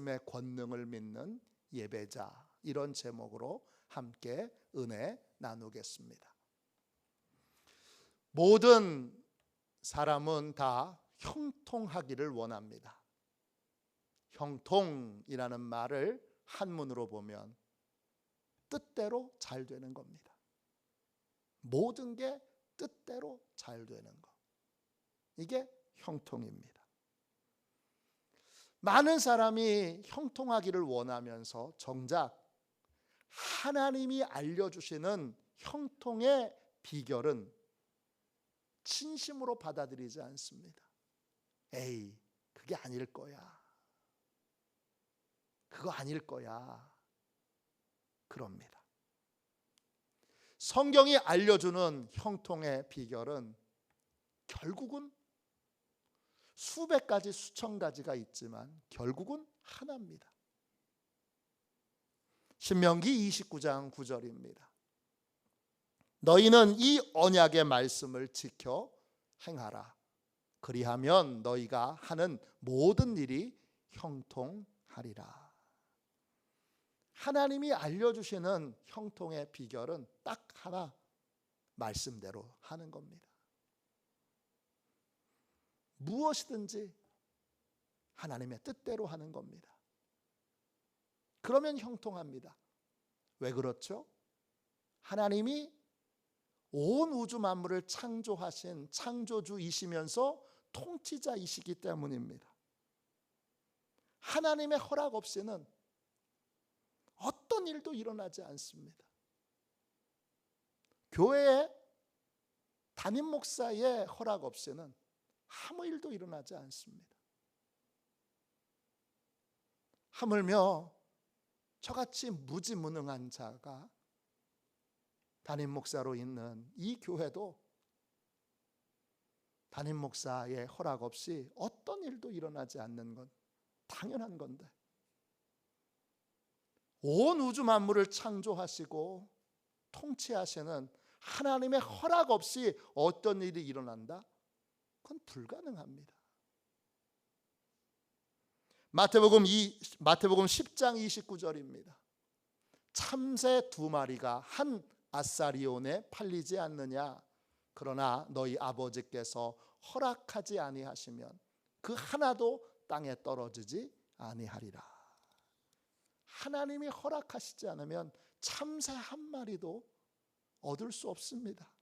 말씀의 권능을 믿는 예배자, 이런 제목으로 함께 은혜 나누겠습니다. 모든 사람은 다 형통하기를 원합니다. 형통이라는 말을 한문으로 보면 뜻대로 잘 되는 겁니다. 모든 게 뜻대로 잘 되는 것, 이게 형통입니다. 많은 사람이 형통하기를 원하면서 정작 하나님이 알려주시는 형통의 비결은 진심으로 받아들이지 않습니다. 에이, 그게 아닐 거야. 그거 아닐 거야. 그럽니다. 성경이 알려주는 형통의 비결은 결국은 수백 가지, 수천 가지가 있지만 결국은 하나입니다. 신명기 29장 9절입니다. 너희는 이 언약의 말씀을 지켜 행하라. 그리하면 너희가 하는 모든 일이 형통하리라. 하나님이 알려주시는 형통의 비결은 딱 하나, 말씀대로 하는 겁니다. 무엇이든지 하나님의 뜻대로 하는 겁니다. 그러면 형통합니다. 왜 그렇죠? 하나님이 온 우주 만물을 창조하신 창조주이시면서 통치자이시기 때문입니다. 하나님의 허락 없이는 어떤 일도 일어나지 않습니다. 교회의 담임 목사의 허락 없이는 아무 일도 일어나지 않습니다. 하물며 저같이 무지무능한 자가 담임 목사로 있는 이 교회도 담임 목사의 허락 없이 어떤 일도 일어나지 않는 건 당연한 건데, 온 우주 만물을 창조하시고 통치하시는 하나님의 허락 없이 어떤 일이 일어난다? 그건 불가능합니다. 마태복음 10장 29절입니다. 참새 2마리가 한 아사리온에 팔리지 않느냐? 그러나 너희 아버지께서 허락하지 아니하시면 그 하나도 땅에 떨어지지 아니하리라. 하나님이 허락하시지 않으면 참새 한 마리도 얻을 수 없습니다.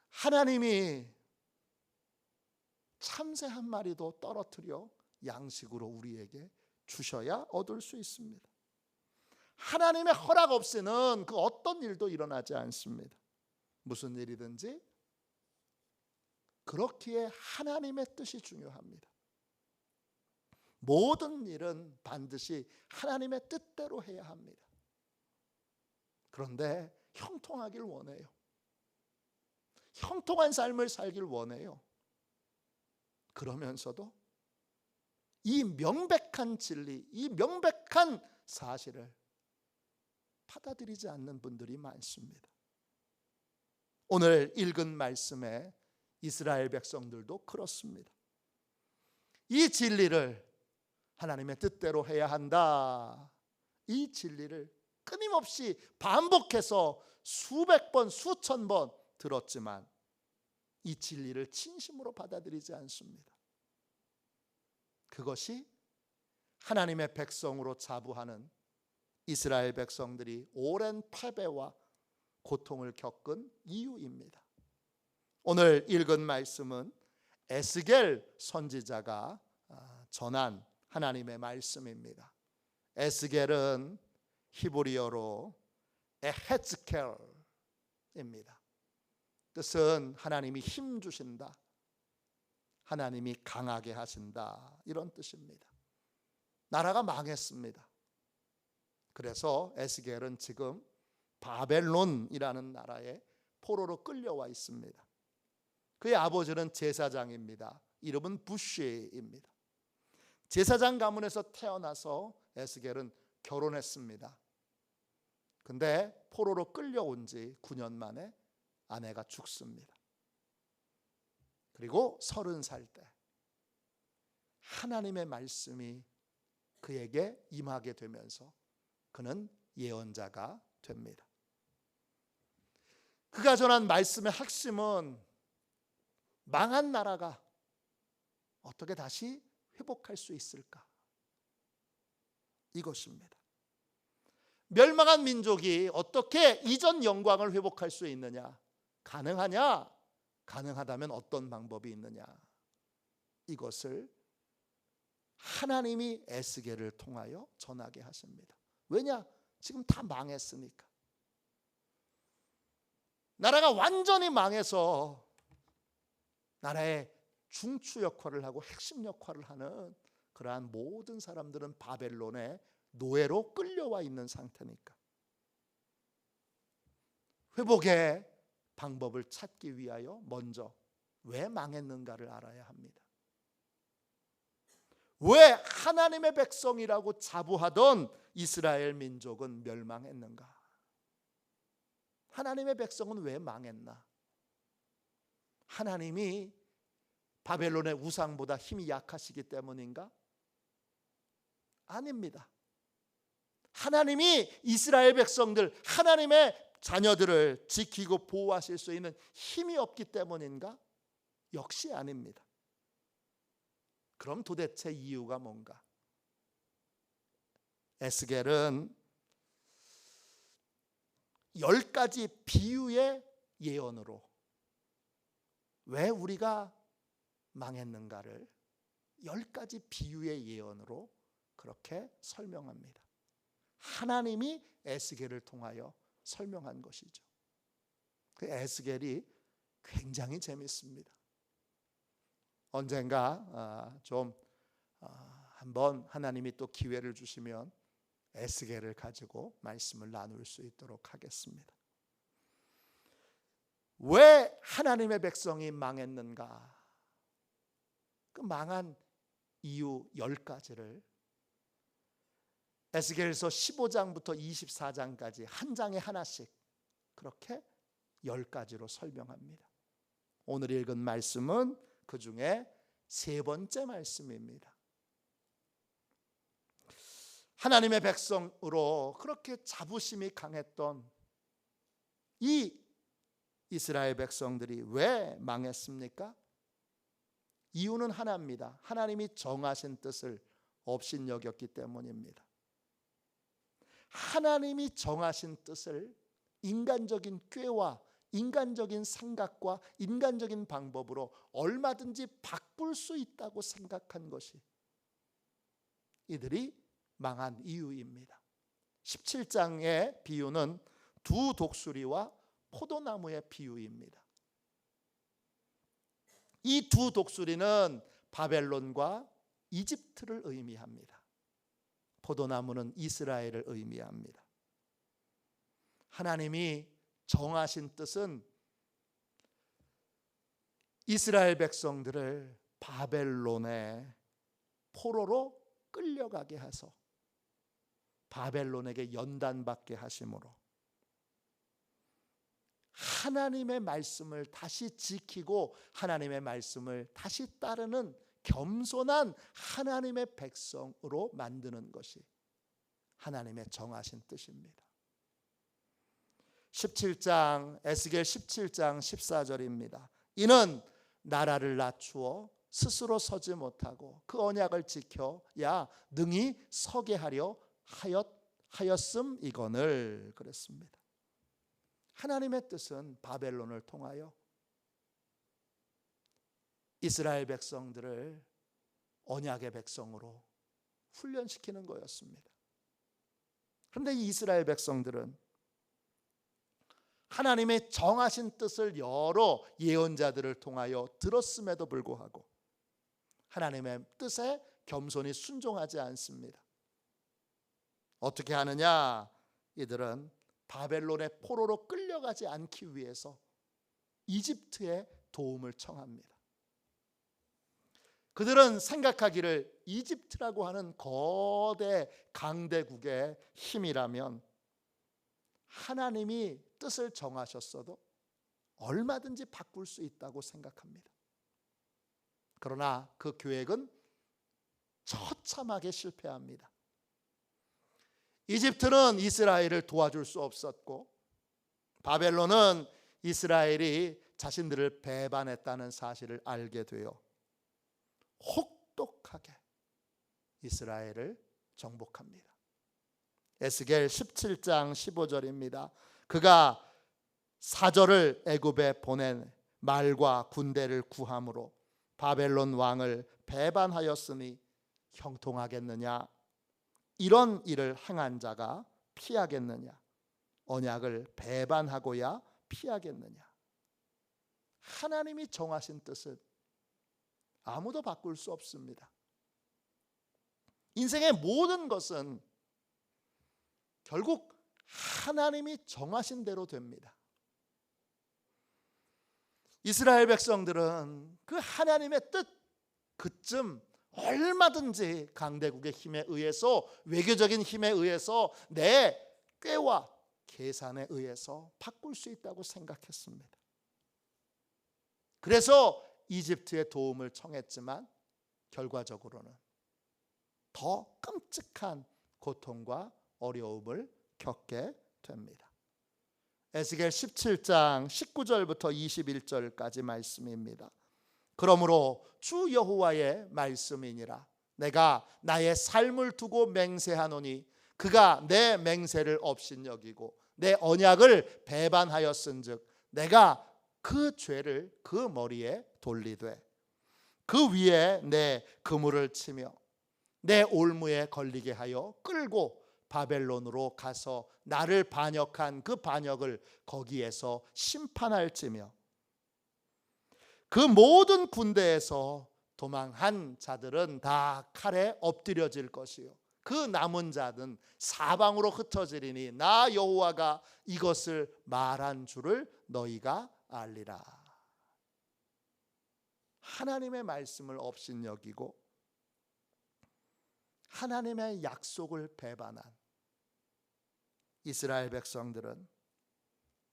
하나님이 참새 한 마리도 떨어뜨려 양식으로 우리에게 주셔야 얻을 수 있습니다. 하나님의 허락 없이는 그 어떤 일도 일어나지 않습니다. 무슨 일이든지 그렇기에 하나님의 뜻이 중요합니다. 모든 일은 반드시 하나님의 뜻대로 해야 합니다. 그런데 형통하길 원해요. 형통한 삶을 살길 원해요. 그러면서도 이 명백한 진리, 이 명백한 사실을 받아들이지 않는 분들이 많습니다. 오늘 읽은 말씀에 이스라엘 백성들도 그렇습니다. 이 진리를 하나님의 뜻대로 해야 한다, 이 진리를 끊임없이 반복해서 수백 번, 수천 번 들었지만 이 진리를 진심으로 받아들이지 않습니다. 그것이 하나님의 백성으로 자부하는 이스라엘 백성들이 오랜 패배와 고통을 겪은 이유입니다. 오늘 읽은 말씀은 에스겔 선지자가 전한 하나님의 말씀입니다. 에스겔은 히브리어로 에헤즈켈입니다. 뜻은 하나님이 힘 주신다, 하나님이 강하게 하신다, 이런 뜻입니다. 나라가 망했습니다. 그래서 에스겔은 지금 바벨론이라는 나라에 포로로 끌려와 있습니다. 그의 아버지는 제사장입니다. 이름은 부시입니다. 제사장 가문에서 태어나서 에스겔은 결혼했습니다. 근데 포로로 끌려온 지 9년 만에 아내가 죽습니다. 그리고 30살 때 하나님의 말씀이 그에게 임하게 되면서 그는 예언자가 됩니다. 그가 전한 말씀의 핵심은 망한 나라가 어떻게 다시 회복할 수 있을까? 이것입니다. 멸망한 민족이 어떻게 이전 영광을 회복할 수 있느냐? 가능하냐? 가능하다면 어떤 방법이 있느냐? 이것을 하나님이 에스겔을 통하여 전하게 하십니다. 왜냐? 지금 다 망했으니까. 나라가 완전히 망해서 나라의 중추 역할을 하고 핵심 역할을 하는 그러한 모든 사람들은 바벨론의 노예로 끌려와 있는 상태니까 회복의 방법을 찾기 위하여 먼저 왜 망했는가를 알아야 합니다. 왜 하나님의 백성이라고 자부하던 이스라엘 민족은 멸망했는가? 하나님의 백성은 왜 망했나? 하나님이 바벨론의 우상보다 힘이 약하시기 때문인가? 아닙니다. 하나님이 이스라엘 백성들, 하나님의 자녀들을 지키고 보호하실 수 있는 힘이 없기 때문인가? 역시 아닙니다. 그럼 도대체 이유가 뭔가? 에스겔은 10가지 비유의 예언으로 왜 우리가 망했는가를 10가지 비유의 예언으로 그렇게 설명합니다. 하나님이 에스겔을 통하여 설명한 것이죠. 그 에스겔이 굉장히 재밌습니다. 언젠가 한번 하나님이 또 기회를 주시면 에스겔을 가지고 말씀을 나눌 수 있도록 하겠습니다. 왜 하나님의 백성이 망했는가? 그 망한 이유 10가지를 에스겔서 15장부터 24장까지 한 장에 하나씩 그렇게 10가지로 설명합니다. 오늘 읽은 말씀은 그 중에 3번째 말씀입니다. 하나님의 백성으로 그렇게 자부심이 강했던 이 이스라엘 백성들이 왜 망했습니까? 이유는 하나입니다. 하나님이 정하신 뜻을 업신여겼기 때문입니다. 하나님이 정하신 뜻을 인간적인 꾀와 인간적인 생각과 인간적인 방법으로 얼마든지 바꿀 수 있다고 생각한 것이 이들이 망한 이유입니다. 17장의 비유는 두 독수리와 포도나무의 비유입니다. 이 두 독수리는 바벨론과 이집트를 의미합니다. 포도나무는 이스라엘을 의미합니다. 하나님이 정하신 뜻은 이스라엘 백성들을 바벨론의 포로로 끌려가게 해서 바벨론에게 연단받게 하심으로 하나님의 말씀을 다시 지키고 하나님의 말씀을 다시 따르는 겸손한 하나님의 백성으로 만드는 것이 하나님의 정하신 뜻입니다. 17장 에스겔 17장 14절입니다. 이는 나라를 낮추어 스스로 서지 못하고 그 언약을 지켜야 능히 서게 하려 하였음이거늘 그랬습니다. 하나님의 뜻은 바벨론을 통하여 이스라엘 백성들을 언약의 백성으로 훈련시키는 거였습니다. 그런데 이 이스라엘 백성들은 하나님의 정하신 뜻을 여러 예언자들을 통하여 들었음에도 불구하고 하나님의 뜻에 겸손히 순종하지 않습니다. 어떻게 하느냐? 이들은 바벨론의 포로로 끌려가지 않기 위해서 이집트의 도움을 청합니다. 그들은 생각하기를 이집트라고 하는 거대 강대국의 힘이라면 하나님이 뜻을 정하셨어도 얼마든지 바꿀 수 있다고 생각합니다. 그러나 그 계획은 처참하게 실패합니다. 이집트는 이스라엘을 도와줄 수 없었고 바벨론은 이스라엘이 자신들을 배반했다는 사실을 알게 되어 혹독하게 이스라엘을 정복합니다. 에스겔 17장 15절입니다. 그가 사절을 애굽에 보낸 말과 군대를 구함으로 바벨론 왕을 배반하였으니 형통하겠느냐? 이런 일을 행한 자가 피하겠느냐? 언약을 배반하고야 피하겠느냐? 하나님이 정하신 뜻은 아무도 바꿀 수 없습니다. 인생의 모든 것은 결국 하나님이 정하신 대로 됩니다. 이스라엘 백성들은 그 하나님의 뜻 그쯤 얼마든지 강대국의 힘에 의해서, 외교적인 힘에 의해서, 내 꾀와 계산에 의해서 바꿀 수 있다고 생각했습니다. 그래서 이집트의 도움을 청했지만 결과적으로는 더 끔찍한 고통과 어려움을 겪게 됩니다. 에스겔 17장 19절부터 21절까지 말씀입니다. 그러므로 주 여호와의 말씀이니라. 내가 나의 삶을 두고 맹세하노니 그가 내 맹세를 업신여기고 내 언약을 배반하였은즉 내가 그 죄를 그 머리에 돌리되 그 위에 내 그물을 치며 내 올무에 걸리게 하여 끌고 바벨론으로 가서 나를 반역한 그 반역을 거기에서 심판할지며 그 모든 군대에서 도망한 자들은 다 칼에 엎드려질 것이요 그 남은 자는 사방으로 흩어지리니 나 여호와가 이것을 말한 줄을 너희가 알리라. 하나님의 말씀을 업신여기고 하나님의 약속을 배반한 이스라엘 백성들은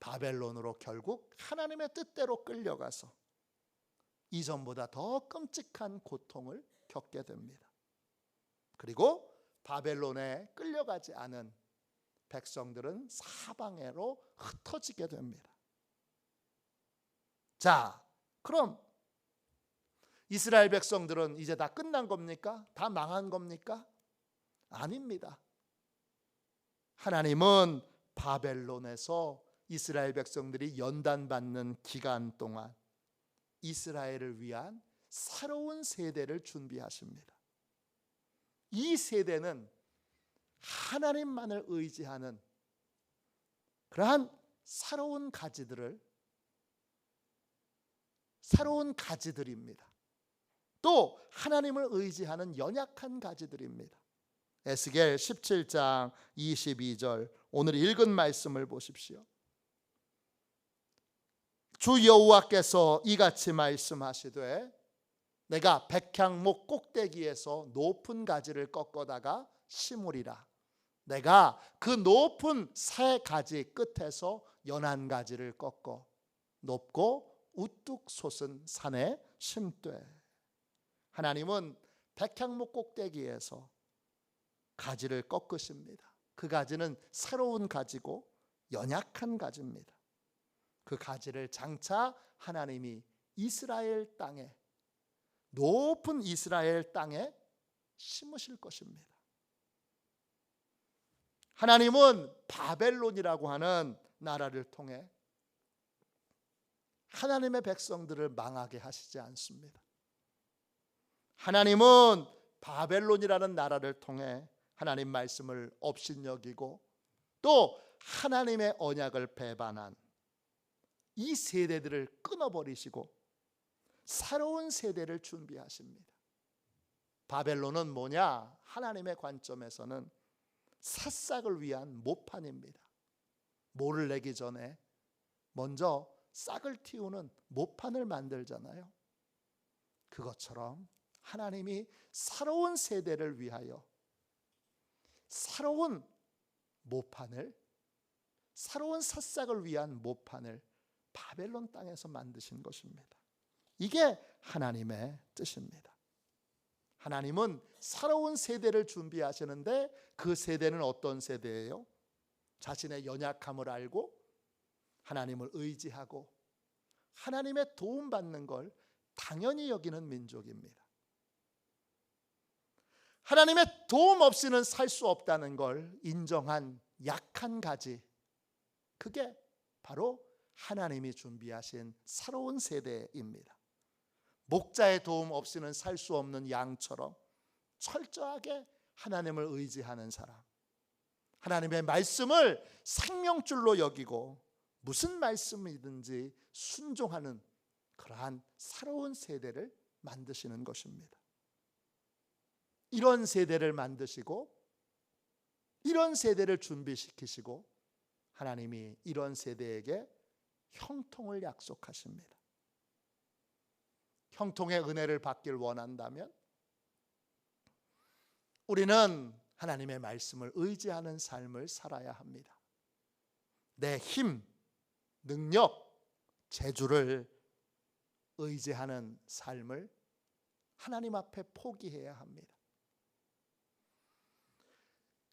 바벨론으로 결국 하나님의 뜻대로 끌려가서 이전보다 더 끔찍한 고통을 겪게 됩니다. 그리고 바벨론에 끌려가지 않은 백성들은 사방으로 흩어지게 됩니다. 자, 그럼 이스라엘 백성들은 이제 다 끝난 겁니까? 다 망한 겁니까? 아닙니다. 하나님은 바벨론에서 이스라엘 백성들이 연단받는 기간 동안 이스라엘을 위한 새로운 세대를 준비하십니다. 이 세대는 하나님만을 의지하는 그러한 새로운 가지들입니다. 또 하나님을 의지하는 연약한 가지들입니다. 에스겔 17장 22절 오늘 읽은 말씀을 보십시오. 주 여호와께서 이같이 말씀하시되 내가 백향목 꼭대기에서 높은 가지를 꺾어다가 심으리라. 내가 그 높은 새 가지 끝에서 연한 가지를 꺾어 높고 우뚝 솟은 산에 심되. 하나님은 백향목 꼭대기에서 가지를 꺾으십니다. 그 가지는 새로운 가지고 연약한 가지입니다. 그 가지를 장차 하나님이 이스라엘 땅에, 높은 이스라엘 땅에 심으실 것입니다. 하나님은 바벨론이라고 하는 나라를 통해 하나님의 백성들을 망하게 하시지 않습니다. 하나님은 바벨론이라는 나라를 통해 하나님 말씀을 업신여기고 또 하나님의 언약을 배반한 이 세대들을 끊어버리시고 새로운 세대를 준비하십니다. 바벨론은 뭐냐? 하나님의 관점에서는 새싹을 위한 모판입니다. 모를 내기 전에 먼저 싹을 틔우는 모판을 만들잖아요. 그것처럼 하나님이 새로운 세대를 위하여 새로운 모판을, 새로운 새싹을 위한 모판을 바벨론 땅에서 만드신 것입니다. 이게 하나님의 뜻입니다. 하나님은 새로운 세대를 준비하시는데 그 세대는 어떤 세대예요? 자신의 연약함을 알고 하나님을 의지하고 하나님의 도움받는 걸 당연히 여기는 민족입니다. 하나님의 도움 없이는 살 수 없다는 걸 인정한 약한 가지, 그게 바로 하나님이 준비하신 새로운 세대입니다. 목자의 도움 없이는 살 수 없는 양처럼 철저하게 하나님을 의지하는 사람, 하나님의 말씀을 생명줄로 여기고 무슨 말씀이든지 순종하는 그러한 새로운 세대를 만드시는 것입니다. 이런 세대를 만드시고 이런 세대를 준비시키시고 하나님이 이런 세대에게 형통을 약속하십니다. 형통의 은혜를 받길 원한다면 우리는 하나님의 말씀을 의지하는 삶을 살아야 합니다. 내 힘, 능력, 재주를 의지하는 삶을 하나님 앞에 포기해야 합니다.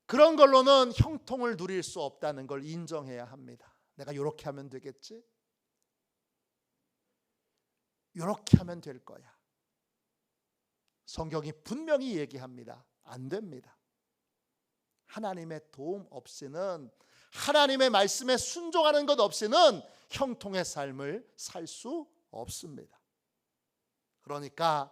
그런 걸로는 형통을 누릴 수 없다는 걸 인정해야 합니다. 내가 이렇게 하면 되겠지? 이렇게 하면 될 거야. 성경이 분명히 얘기합니다. 안 됩니다. 하나님의 도움 없이는, 하나님의 말씀에 순종하는 것 없이는 형통의 삶을 살 수 없습니다. 그러니까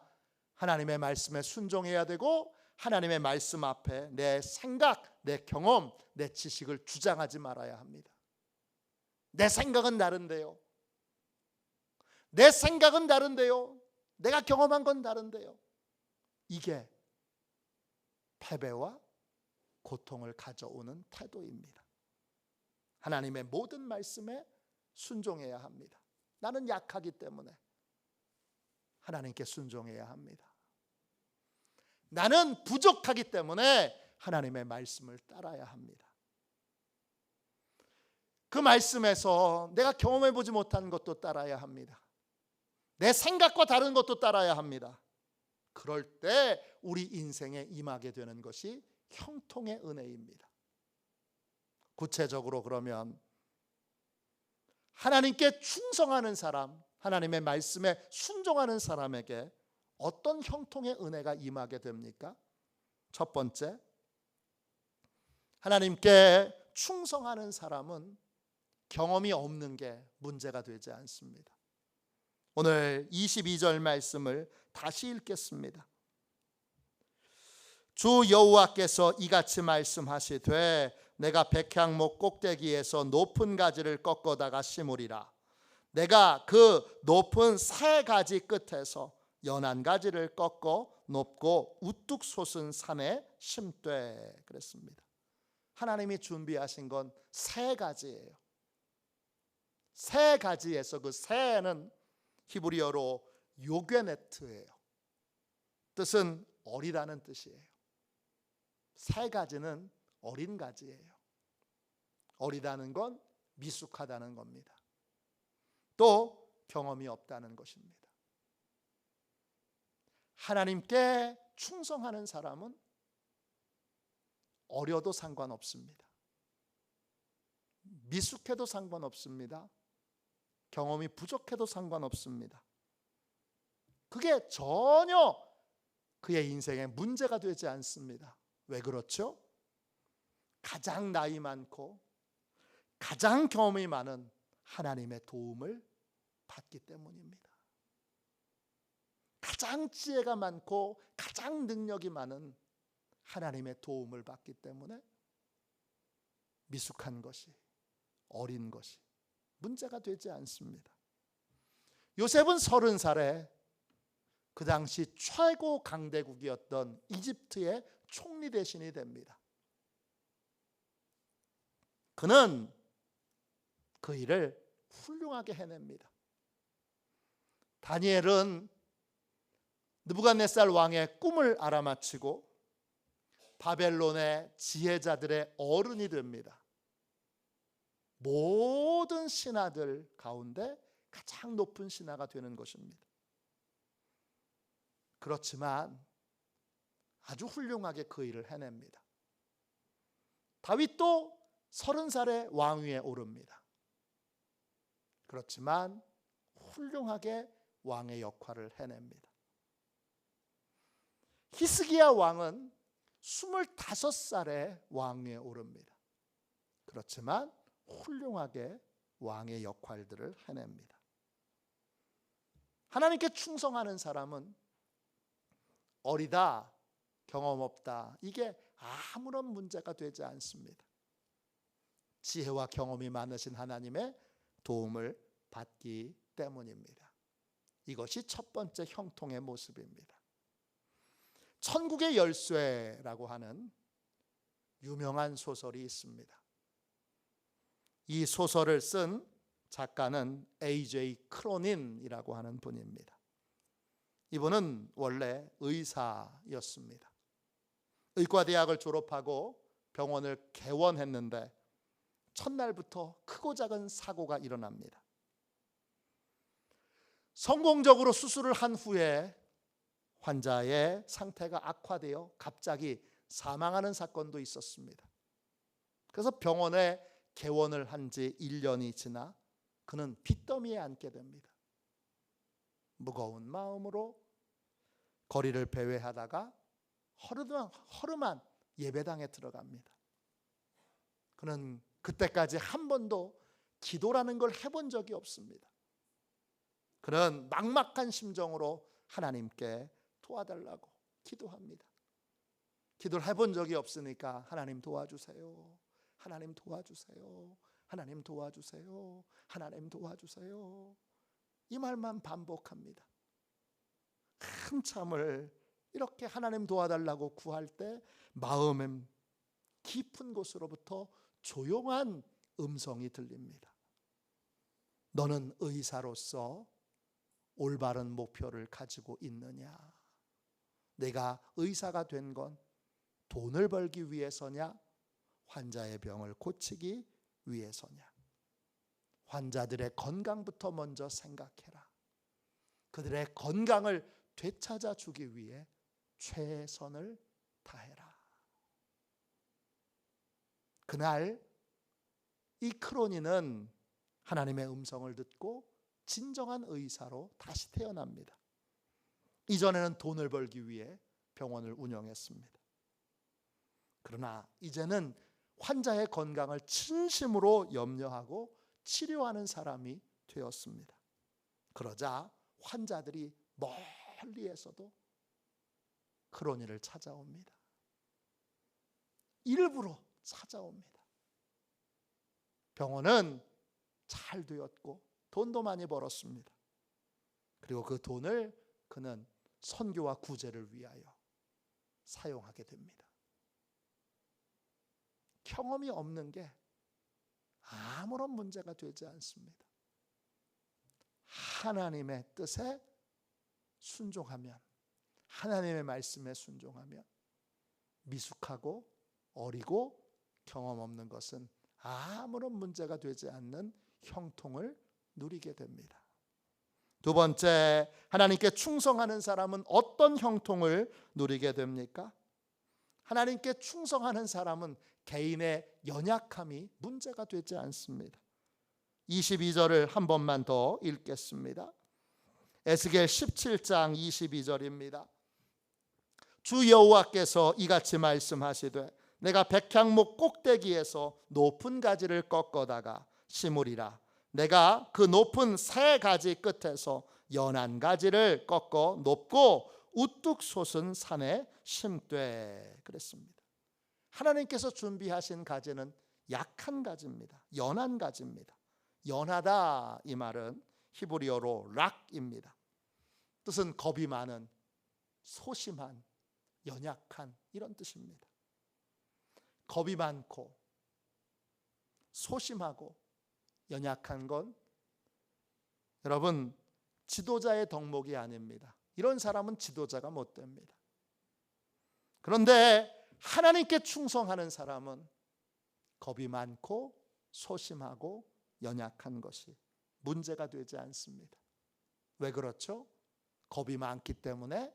하나님의 말씀에 순종해야 되고 하나님의 말씀 앞에 내 생각, 내 경험, 내 지식을 주장하지 말아야 합니다. 내 생각은 다른데요. 내 생각은 다른데요. 내가 경험한 건 다른데요. 이게 패배와 고통을 가져오는 태도입니다. 하나님의 모든 말씀에 순종해야 합니다. 나는 약하기 때문에 하나님께 순종해야 합니다. 나는 부족하기 때문에 하나님의 말씀을 따라야 합니다. 그 말씀에서 내가 경험해 보지 못한 것도 따라야 합니다. 내 생각과 다른 것도 따라야 합니다. 그럴 때 우리 인생에 임하게 되는 것이 형통의 은혜입니다. 구체적으로 그러면 하나님께 충성하는 사람, 하나님의 말씀에 순종하는 사람에게 어떤 형통의 은혜가 임하게 됩니까? 첫 번째, 하나님께 충성하는 사람은 경험이 없는 게 문제가 되지 않습니다. 오늘 22절 말씀을 다시 읽겠습니다. 주 여호와께서 이같이 말씀하시되 내가 백향목 꼭대기에서 높은 가지를 꺾어다가 심으리라. 내가 그 높은 새 가지 끝에서 연한 가지를 꺾어 높고 우뚝 솟은 산에 심되 그랬습니다. 하나님이 준비하신 건 새 가지예요. 새 가지에서 그 새는 히브리어로 요게네트예요. 뜻은 어리다는 뜻이에요. 새 가지는 어린 가지예요. 어리다는 건 미숙하다는 겁니다. 또 경험이 없다는 것입니다. 하나님께 충성하는 사람은 어려도 상관없습니다. 미숙해도 상관없습니다. 경험이 부족해도 상관없습니다. 그게 전혀 그의 인생에 문제가 되지 않습니다. 왜 그렇죠? 가장 나이 많고 가장 경험이 많은 하나님의 도움을 받기 때문입니다. 가장 지혜가 많고 가장 능력이 많은 하나님의 도움을 받기 때문에 미숙한 것이, 어린 것이 문제가 되지 않습니다. 요셉은 30살에 그 당시 최고 강대국이었던 이집트의 총리 대신이 됩니다. 그는 그 일을 훌륭하게 해냅니다. 다니엘은 느부갓네살 왕의 꿈을 알아맞히고 바벨론의 지혜자들의 어른이 됩니다. 모든 신하들 가운데 가장 높은 신하가 되는 것입니다. 그렇지만 아주 훌륭하게 그 일을 해냅니다. 다윗도 30살에 왕위에 오릅니다. 그렇지만 훌륭하게 왕의 역할을 해냅니다. 히스기야 왕은 25살에 왕위에 오릅니다. 그렇지만 훌륭하게 왕의 역할들을 해냅니다. 하나님께 충성하는 사람은 어리다, 경험 없다, 이게 아무런 문제가 되지 않습니다. 지혜와 경험이 많으신 하나님의 도움을 받기 때문입니다. 이것이 첫 번째 형통의 모습입니다. 천국의 열쇠라고 하는 유명한 소설이 있습니다. 이 소설을 쓴 작가는 A.J. 크로닌이라고 하는 분입니다. 이분은 원래 의사였습니다. 의과대학을 졸업하고 병원을 개원했는데 첫날부터 크고 작은 사고가 일어납니다. 성공적으로 수술을 한 후에 환자의 상태가 악화되어 갑자기 사망하는 사건도 있었습니다. 그래서 병원에 개원을 한 지 1년이 지나 그는 빚더미에 앉게 됩니다. 무거운 마음으로 거리를 배회하다가 허름한 예배당에 들어갑니다. 그는 그때까지 한 번도 기도라는 걸 해본 적이 없습니다. 그는 막막한 심정으로 하나님께 도와달라고 기도합니다. 기도를 해본 적이 없으니까 하나님 도와주세요. 하나님 도와주세요. 하나님 도와주세요. 하나님 도와주세요. 이 말만 반복합니다. 한참을 이렇게 하나님 도와달라고 구할 때 마음의 깊은 곳으로부터 조용한 음성이 들립니다. 너는 의사로서 올바른 목표를 가지고 있느냐? 내가 의사가 된 건 돈을 벌기 위해서냐? 환자의 병을 고치기 위해서냐? 환자들의 건강부터 먼저 생각해라. 그들의 건강을 되찾아 주기 위해 최선을 다해라. 그날 이 크로니는 하나님의 음성을 듣고 진정한 의사로 다시 태어납니다. 이전에는 돈을 벌기 위해 병원을 운영했습니다. 그러나 이제는 환자의 건강을 진심으로 염려하고 치료하는 사람이 되었습니다. 그러자 환자들이 멀리에서도 크로니를 찾아옵니다. 일부러 찾아옵니다. 병원은 잘 되었고 돈도 많이 벌었습니다. 그리고 그 돈을 그는 선교와 구제를 위하여 사용하게 됩니다. 경험이 없는 게 아무런 문제가 되지 않습니다. 하나님의 뜻에 순종하면, 하나님의 말씀에 순종하면 미숙하고 어리고 경험 없는 것은 아무런 문제가 되지 않는 형통을 누리게 됩니다. 두 번째, 하나님께 충성하는 사람은 어떤 형통을 누리게 됩니까? 하나님께 충성하는 사람은 개인의 연약함이 문제가 되지 않습니다. 22절을 한 번만 더 읽겠습니다. 에스겔 17장 22절입니다. 주 여호와께서 이같이 말씀하시되 내가 백향목 꼭대기에서 높은 가지를 꺾어다가 심으리라. 내가 그 높은 새 가지 끝에서 연한 가지를 꺾어 높고 우뚝 솟은 산에 심되 그랬습니다. 하나님께서 준비하신 가지는 약한 가지입니다. 연한 가지입니다. 연하다 이 말은 히브리어로 락입니다. 뜻은 겁이 많은, 소심한, 연약한 이런 뜻입니다. 겁이 많고 소심하고 연약한 건 여러분 지도자의 덕목이 아닙니다. 이런 사람은 지도자가 못 됩니다. 그런데 하나님께 충성하는 사람은 겁이 많고 소심하고 연약한 것이 문제가 되지 않습니다. 왜 그렇죠? 겁이 많기 때문에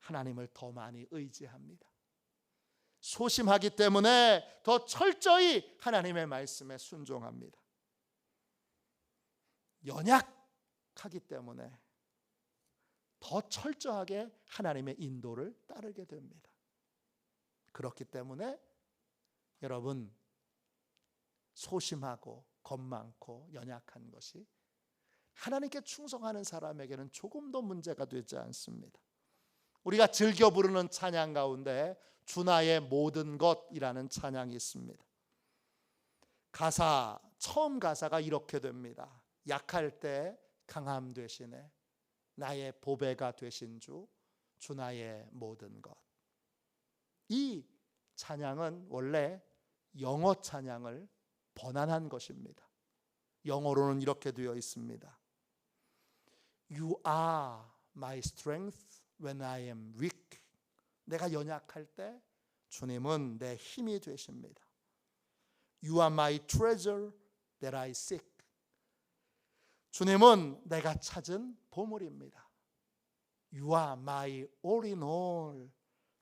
하나님을 더 많이 의지합니다. 소심하기 때문에 더 철저히 하나님의 말씀에 순종합니다. 연약하기 때문에 더 철저하게 하나님의 인도를 따르게 됩니다. 그렇기 때문에 여러분, 소심하고 겁 많고 연약한 것이 하나님께 충성하는 사람에게는 조금도 문제가 되지 않습니다. 우리가 즐겨 부르는 찬양 가운데 주 나의 모든 것이라는 찬양이 있습니다. 처음 가사가 이렇게 됩니다. 약할 때 강함 되시네, 나의 보배가 되신 주 나의 모든 것. 이 찬양은 원래 영어 찬양을 번안한 것입니다. 영어로는 이렇게 되어 있습니다. You are my strength when I am weak. 내가 연약할 때 주님은 내 힘이 되십니다. You are my treasure that I seek. 주님은 내가 찾은 보물입니다. You are my all in all.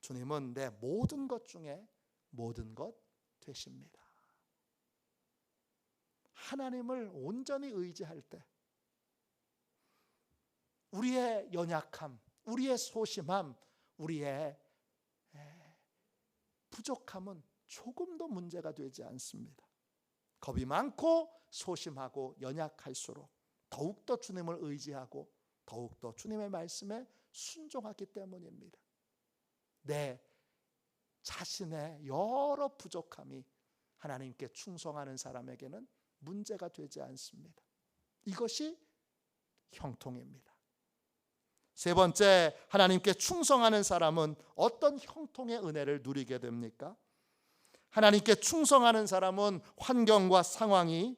주님은 내 모든 것 중에 모든 것 되십니다. 하나님을 온전히 의지할 때 우리의 연약함, 우리의 소심함, 우리의 부족함은 조금도 문제가 되지 않습니다. 겁이 많고 소심하고 연약할수록 더욱더 주님을 의지하고 더욱더 주님의 말씀에 순종하기 때문입니다. 내 자신의 여러 부족함이 하나님께 충성하는 사람에게는 문제가 되지 않습니다. 이것이 형통입니다. 세 번째, 하나님께 충성하는 사람은 어떤 형통의 은혜를 누리게 됩니까? 하나님께 충성하는 사람은 환경과 상황의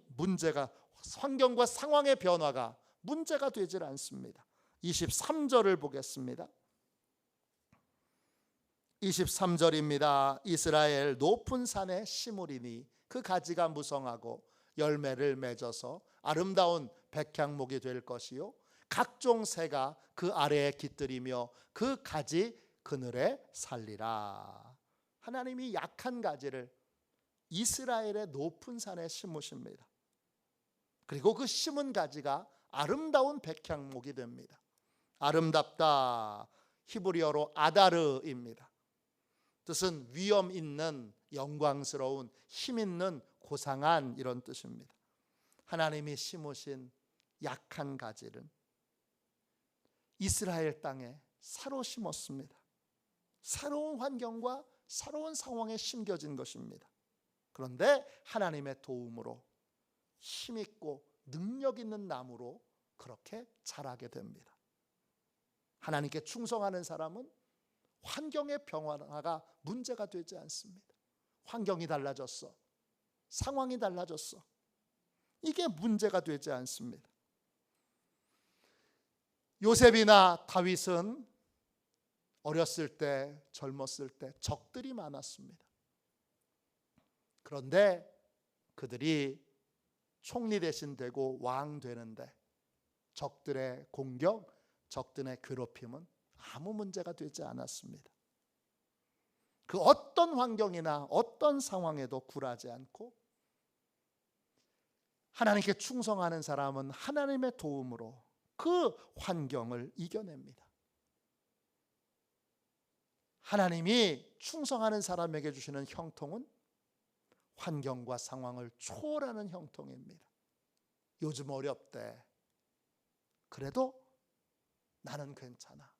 변화가 문제가 되질 않습니다. 23절을 보겠습니다. 23절입니다. 이스라엘 높은 산에 심으리니 그 가지가 무성하고 열매를 맺어서 아름다운 백향목이 될 것이요 각종 새가 그 아래에 깃들이며 그 가지 그늘에 살리라. 하나님이 약한 가지를 이스라엘의 높은 산에 심으십니다. 그리고 그 심은 가지가 아름다운 백향목이 됩니다. 아름답다, 히브리어로 아다르입니다. 뜻은 위엄 있는, 영광스러운, 힘 있는, 고상한, 이런 뜻입니다. 하나님이 심으신 약한 가지를 이스라엘 땅에 새로 심었습니다. 새로운 환경과 새로운 상황에 심겨진 것입니다. 그런데 하나님의 도움으로 힘있고 능력 있는 나무로 그렇게 자라게 됩니다. 하나님께 충성하는 사람은 환경의 변화가 문제가 되지 않습니다. 환경이 달라졌어, 상황이 달라졌어, 이게 문제가 되지 않습니다. 요셉이나 다윗은 어렸을 때, 젊었을 때 적들이 많았습니다. 그런데 그들이 총리 대신 되고 왕 되는데 적들의 공격, 적들의 괴롭힘은 아무 문제가 되지 않았습니다. 그 어떤 환경이나 어떤 상황에도 굴하지 않고 하나님께 충성하는 사람은 하나님의 도움으로 그 환경을 이겨냅니다. 하나님이 충성하는 사람에게 주시는 형통은 환경과 상황을 초월하는 형통입니다. 요즘 어렵대. 그래도 나는 괜찮아.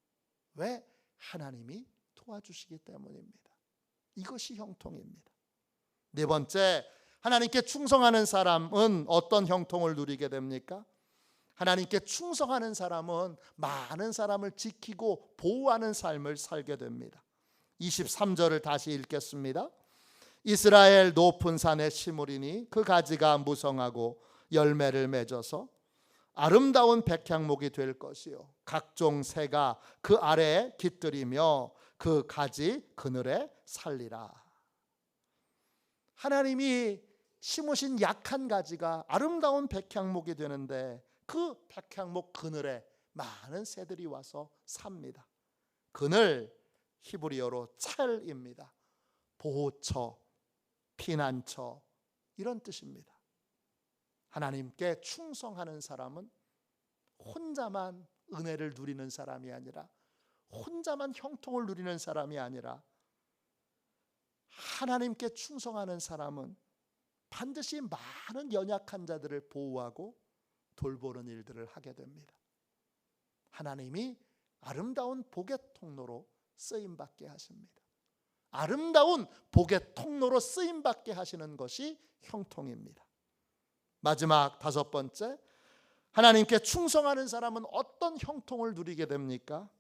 왜? 하나님이 도와주시기 때문입니다. 이것이 형통입니다. 네 번째, 하나님께 충성하는 사람은 어떤 형통을 누리게 됩니까? 하나님께 충성하는 사람은 많은 사람을 지키고 보호하는 삶을 살게 됩니다. 23절을 다시 읽겠습니다. 이스라엘 높은 산에 심으리니 그 가지가 무성하고 열매를 맺어서 아름다운 백향목이 될 것이요 각종 새가 그 아래에 깃들이며 그 가지 그늘에 살리라. 하나님이 심으신 약한 가지가 아름다운 백향목이 되는데 그 백향목 그늘에 많은 새들이 와서 삽니다. 그늘, 히브리어로 찰입니다. 보호처, 피난처, 이런 뜻입니다. 하나님께 충성하는 사람은 혼자만 은혜를 누리는 사람이 아니라, 혼자만 형통을 누리는 사람이 아니라, 하나님께 충성하는 사람은 반드시 많은 연약한 자들을 보호하고 돌보는 일들을 하게 됩니다. 하나님이 아름다운 복의 통로로 쓰임받게 하십니다. 아름다운 복의 통로로 쓰임받게 하시는 것이 형통입니다. 마지막 5번째, 하나님께 충성하는 사람은 어떤 형통을 누리게 됩니까?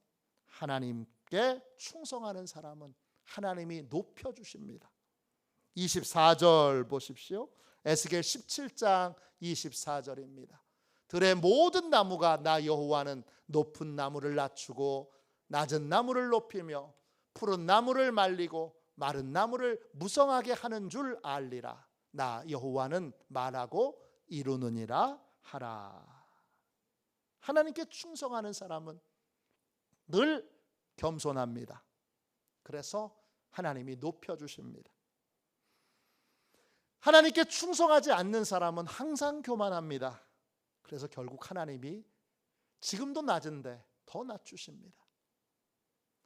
하나님께 충성하는 사람은 하나님이 높여주십니다. 24절 보십시오. 에스겔 17장 24절입니다. 들의 모든 나무가 나 여호와는 높은 나무를 낮추고 낮은 나무를 높이며 푸른 나무를 말리고 마른 나무를 무성하게 하는 줄 알리라. 나 여호와는 말하고 이루느니라 하라. 하나님께 충성하는 사람은 늘 겸손합니다. 그래서 하나님이 높여주십니다. 하나님께 충성하지 않는 사람은 항상 교만합니다. 그래서 결국 하나님이 지금도 낮은데 더 낮추십니다.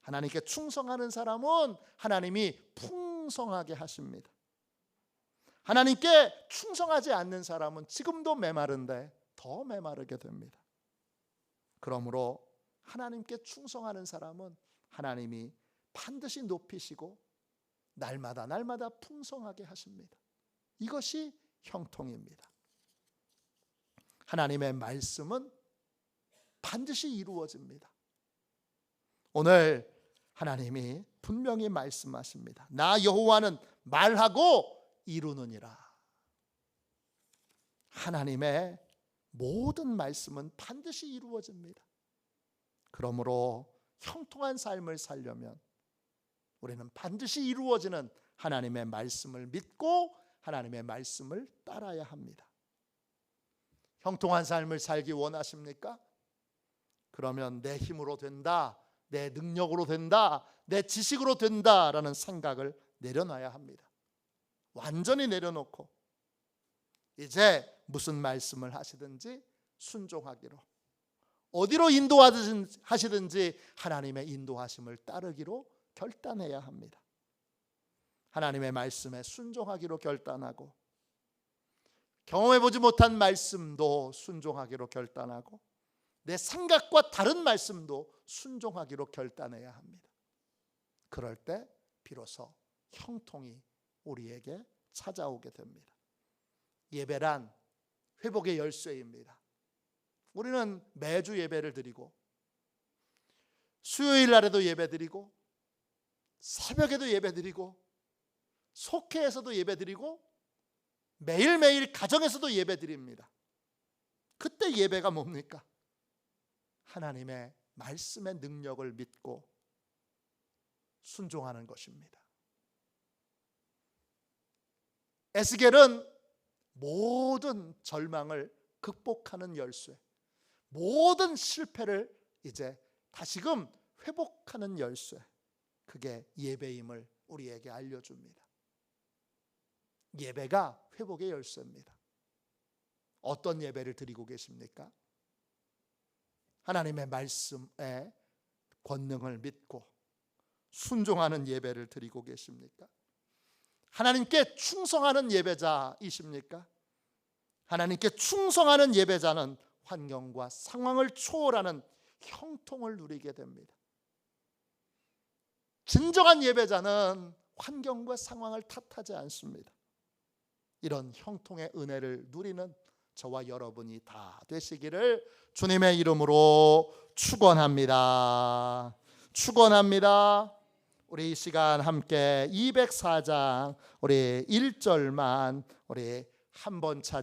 하나님께 충성하는 사람은 하나님이 풍성하게 하십니다. 하나님께 충성하지 않는 사람은 지금도 메마른데 더 메마르게 됩니다. 그러므로 하나님께 충성하는 사람은 하나님이 반드시 높이시고 날마다 날마다 풍성하게 하십니다. 이것이 형통입니다. 하나님의 말씀은 반드시 이루어집니다. 오늘 하나님이 분명히 말씀하십니다. 나 여호와는 말하고 이루느니라. 하나님의 모든 말씀은 반드시 이루어집니다. 그러므로 형통한 삶을 살려면 우리는 반드시 이루어지는 하나님의 말씀을 믿고 하나님의 말씀을 따라야 합니다. 형통한 삶을 살기 원하십니까? 그러면 내 힘으로 된다, 내 능력으로 된다, 내 지식으로 된다라는 생각을 내려놔야 합니다. 완전히 내려놓고 이제 무슨 말씀을 하시든지 순종하기로, 어디로 인도하시든지 하나님의 인도하심을 따르기로 결단해야 합니다. 하나님의 말씀에 순종하기로 결단하고, 경험해보지 못한 말씀도 순종하기로 결단하고, 내 생각과 다른 말씀도 순종하기로 결단해야 합니다. 그럴 때 비로소 형통이 우리에게 찾아오게 됩니다. 예배란 회복의 열쇠입니다. 우리는 매주 예배를 드리고, 수요일 날에도 예배 드리고, 새벽에도 예배 드리고, 속회에서도 예배 드리고, 매일매일 가정에서도 예배 드립니다. 그때 예배가 뭡니까? 하나님의 말씀의 능력을 믿고 순종하는 것입니다. 에스겔은 모든 절망을 극복하는 열쇠, 모든 실패를 이제 다시금 회복하는 열쇠, 그게 예배임을 우리에게 알려줍니다. 예배가 회복의 열쇠입니다. 어떤 예배를 드리고 계십니까? 하나님의 말씀의 권능을 믿고 순종하는 예배를 드리고 계십니까? 하나님께 충성하는 예배자이십니까? 하나님께 충성하는 예배자는 환경과 상황을 초월하는 형통을 누리게 됩니다. 진정한 예배자는 환경과 상황을 탓하지 않습니다. 이런 형통의 은혜를 누리는 저와 여러분이 다 되시기를 주님의 이름으로 축원합니다. 축원합니다. 우리 이 시간 함께 204장 우리 1절만 우리 한번 찾아